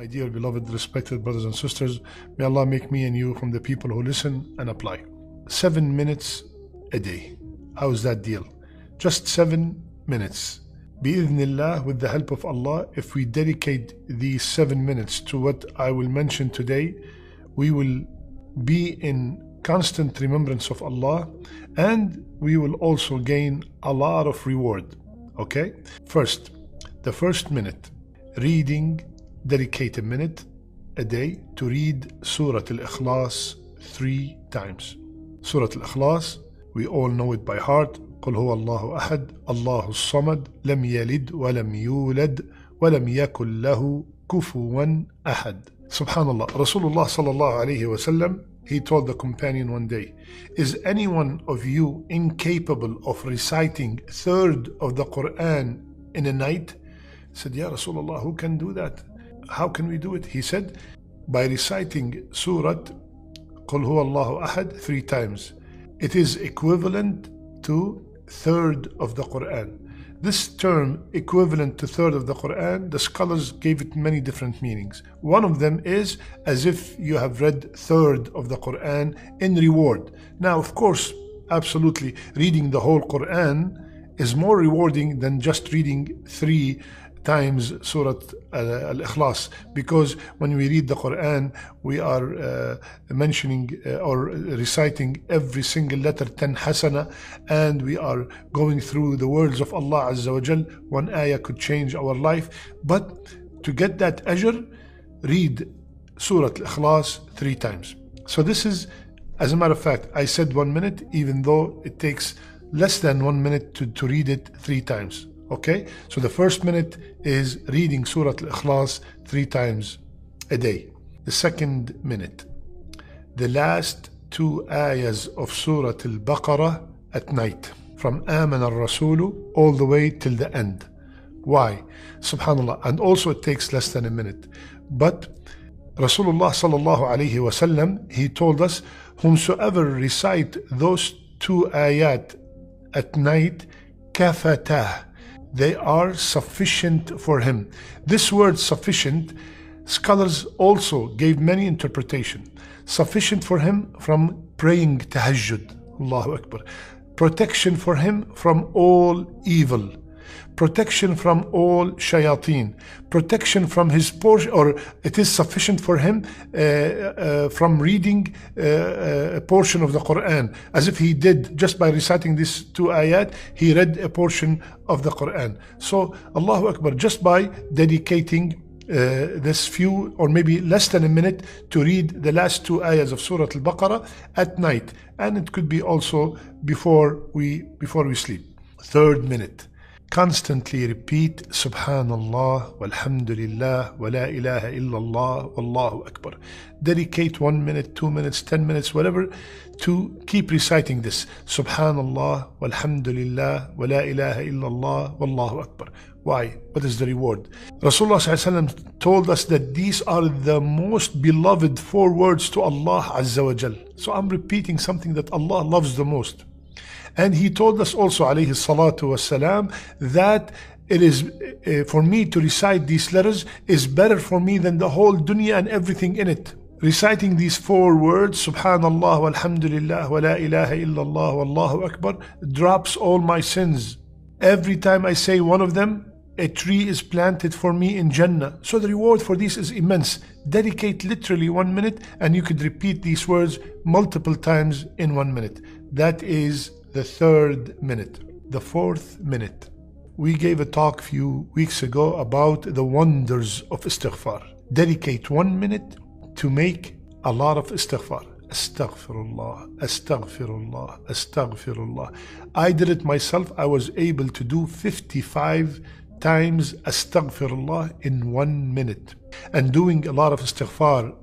My dear, beloved, respected brothers and sisters, may Allah make me and you from the people who listen and apply. 7 minutes a day. How's that deal? Just 7 minutes. Bi-idhnillah, with the help of Allah, if we dedicate these 7 minutes to what I will mention today, we will be in constant remembrance of Allah, and we will also gain a lot of reward. Okay? First, the first minute, reading. Dedicate a minute a day to read Surah Al-Ikhlas 3 times. Surah Al-Ikhlas, we all know it by heart. قل هو الله أحد الله الصمد لم يلد ولم يولد ولم يكن له كفوا أحد. Subhanallah, Rasulullah sallallahu alayhi wa sallam, he told the companion one day, is any one of you incapable of reciting a third of the Quran in a night? He said, Ya Rasulullah, who can do that? How can we do it? He said, by reciting Surah قل هو الله أحد 3 times. It is equivalent to third of the Quran. This term, equivalent to third of the Quran, the scholars gave it many different meanings. One of them is as if you have read third of the Quran in reward. Now, of course, absolutely, reading the whole Quran is more rewarding than just reading 3 times Surah Al-Ikhlas, because when we read the Quran, we are mentioning or reciting every single letter 10 hasana, and we are going through the words of Allah Azza wa Jal. One ayah could change our life. But to get that ajr, read Surah Al-Ikhlas 3 times. So this is, as a matter of fact, I said 1 minute, even though it takes less than 1 minute to read it 3 times. Okay, so the first minute is reading Surah Al-Ikhlas 3 times a day. The second minute, the last 2 ayahs of Surah Al-Baqarah at night, from Aman al-Rasulu all the way till the end. Why? Subhanallah. And also it takes less than a minute. But Rasulullah sallallahu alayhi wa sallam, he told us, whomsoever recite those 2 ayat at night, kafatah, they are sufficient for him. This word sufficient, scholars also gave many interpretations. Sufficient for him from praying tahajjud, Allahu Akbar. Protection for him from all evil. Protection from all shayateen. Protection from his portion, or it is sufficient for him from reading a portion of the Quran. As if he did, just by reciting these 2 ayat, he read a portion of the Quran. So, Allahu Akbar, just by dedicating this few or maybe less than a minute to read the last 2 ayahs of Surah Al-Baqarah at night. And it could be also before we sleep. Third minute. Constantly repeat Subhanallah, Walhamdulillah, wa la ilaha illallah, Wallahu Akbar. Dedicate 1 minute, 2 minutes, 10 minutes, whatever, to keep reciting this. Subhanallah, Walhamdulillah, wa la ilaha illallah, Wallahu Akbar. Why? What is the reward? Rasulullah ﷺ told us that these are the most beloved 4 words to Allah Azza wa Jal. So I'm repeating something that Allah loves the most. And he told us also, alayhi salatu wasalam, that it is for me to recite these letters is better for me than the whole dunya and everything in it. Reciting these 4 words, Subhanallah, Walhamdulillah, wa la ilaha illallah, Wallahu Akbar, drops all my sins. Every time I say one of them, a tree is planted for me in Jannah. So the reward for this is immense. Dedicate literally 1 minute, and you could repeat these words multiple times in 1 minute. That is the 3rd minute. The 4th minute. We gave a talk a few weeks ago about the wonders of istighfar. Dedicate 1 minute to make a lot of istighfar. Astaghfirullah, astaghfirullah, astaghfirullah. I did it myself. I was able to do 55 times astaghfirullah in 1 minute. And doing a lot of istighfar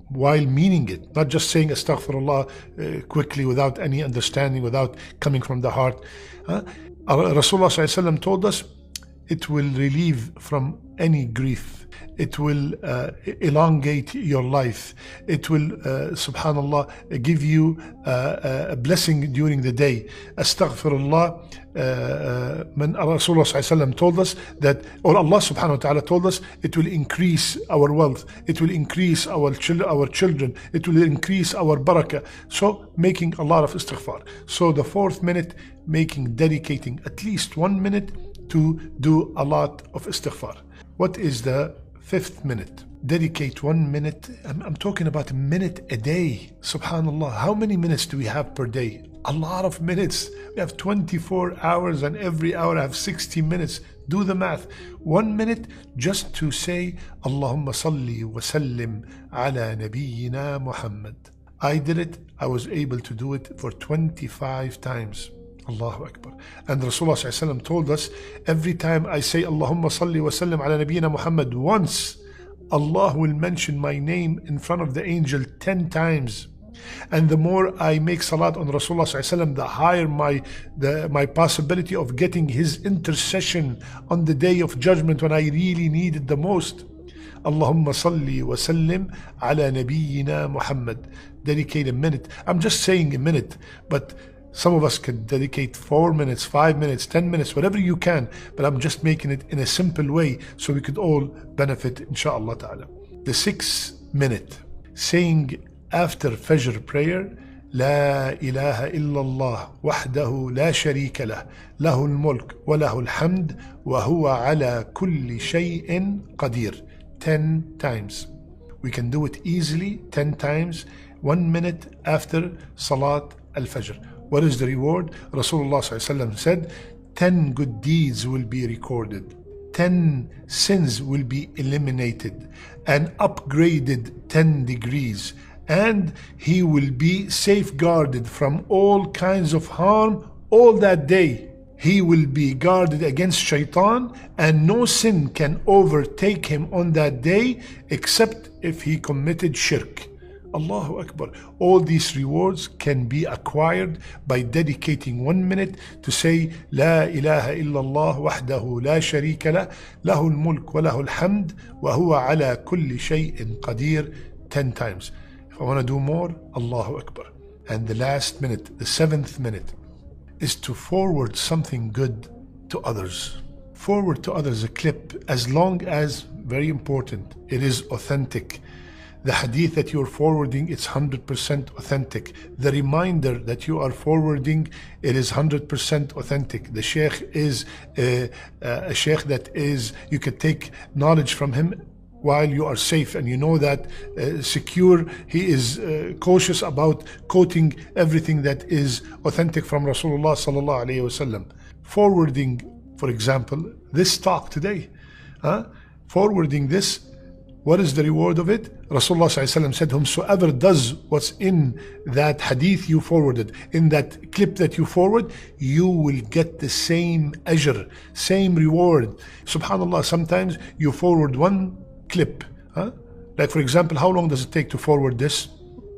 while meaning it, not just saying astaghfirullah quickly without any understanding, without coming from the heart. Rasulullah ﷺ told us, It will relieve from any grief. It will elongate your life. It will, subhanallah, give you a blessing during the day. Astaghfirullah. Rasulullah ﷺ told us that, or Allah subhanahu wa ta'ala told us, it will increase our wealth. It will increase our children. It will increase our barakah. So making a lot of istighfar. So the fourth minute, dedicating at least 1 minute to do a lot of istighfar. What is the fifth minute? Dedicate 1 minute. I'm talking about a minute a day. Subhanallah. How many minutes do we have per day? A lot of minutes. We have 24 hours and every hour I have 60 minutes. Do the math. 1 minute just to say Allahumma salli wa sallim ala nabiyyina Muhammad. I did it. I was able to do it for 25 times. Allahu Akbar. And Rasulullah ﷺ told us, every time I say Allahumma salli wa sallim ala nabiyyina Muhammad once, Allah will mention my name in front of the angel 10 times. And the more I make salat on Rasulullah ﷺ, the higher my possibility of getting his intercession on the day of judgment when I really need it the most. Allahumma salli wa sallim ala nabiyyina Muhammad. Dedicate a minute. I'm just saying a minute, but some of us can dedicate 4 minutes, 5 minutes, 10 minutes, whatever you can, but I'm just making it in a simple way so we could all benefit, inshaAllah ta'ala. The 6th minute, saying after Fajr prayer, لا إله إلا الله وحده لا شريك له له الملك وله الحمد وهو على كل شيء قدير. 10 times. We can do it easily 10 times, 1 minute after Salat al-Fajr. What is the reward? Rasulullah ﷺ said, 10 good deeds will be recorded, 10 sins will be eliminated and upgraded 10 degrees, and he will be safeguarded from all kinds of harm all that day. He will be guarded against shaitan, and no sin can overtake him on that day except if he committed shirk. Allahu Akbar. All these rewards can be acquired by dedicating 1 minute to say La ilaha illallah wahdahu la sharika lah lahul mulk wa lahul hamd wa huwa ala kulli shay'in qadir 10 times. If I want to do more, Allahu Akbar. And the last minute, the 7th minute, is to forward something good to others. Forward to others a clip, as long as, very important, it is authentic. The hadith that you're forwarding, it's 100% authentic. The reminder that you are forwarding, it is 100% authentic. The sheikh is a sheikh that is, you can take knowledge from him while you are safe, and you know that secure. He is cautious about quoting everything that is authentic from Rasulullah sallallahu alaihi wasallam. Forwarding, for example, this talk today, forwarding this, what is the reward of it? Rasulullah ﷺ said, whomsoever does what's in that hadith you forwarded, in that clip that you forward, you will get the same ajr, same reward. Subhanallah, sometimes you forward one clip. Like for example, how long does it take to forward this?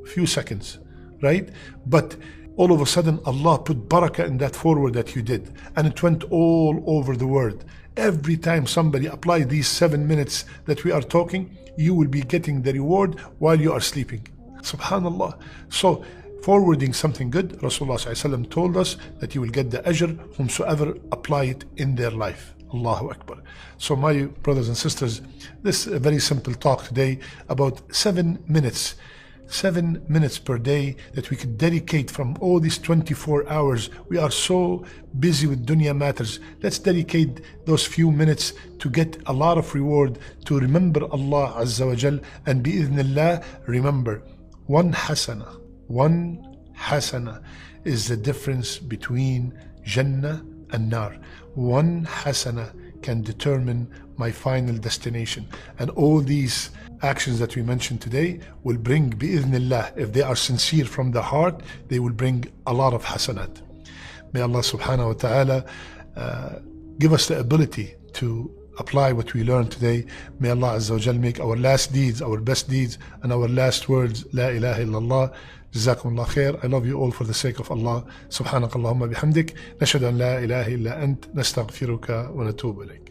A few seconds, right? But all of a sudden, Allah put barakah in that forward that you did, and it went all over the world. Every time somebody applies these 7 minutes that we are talking, you will be getting the reward while you are sleeping. Subhanallah. So forwarding something good, Rasulullah ﷺ told us that you will get the ajr whomsoever apply it in their life. Allahu Akbar. So my brothers and sisters, this is a very simple talk today about 7 minutes. 7 minutes per day that we could dedicate from all these 24 hours. We are so busy with dunya matters. Let's dedicate those few minutes to get a lot of reward, to remember Allah Azza wa Jal, and bi'idhnillah, remember, one hasana is the difference between Jannah and Nar. One hasana can determine my final destination. And all these actions that we mentioned today will bring, bi'idhnillah, if they are sincere from the heart, they will bring a lot of hasanat. May Allah subhanahu wa ta'ala give us the ability to apply what we learned today. May Allah Azza wa Jal make our last deeds, our best deeds, and our last words, La ilaha illallah. Jazakumullah khair. I love you all for the sake of Allah. Subhanakallahumma bihamdik. Nashhadu an la ilaha illa ant. Nastaghfiruka wa natubu ilayk.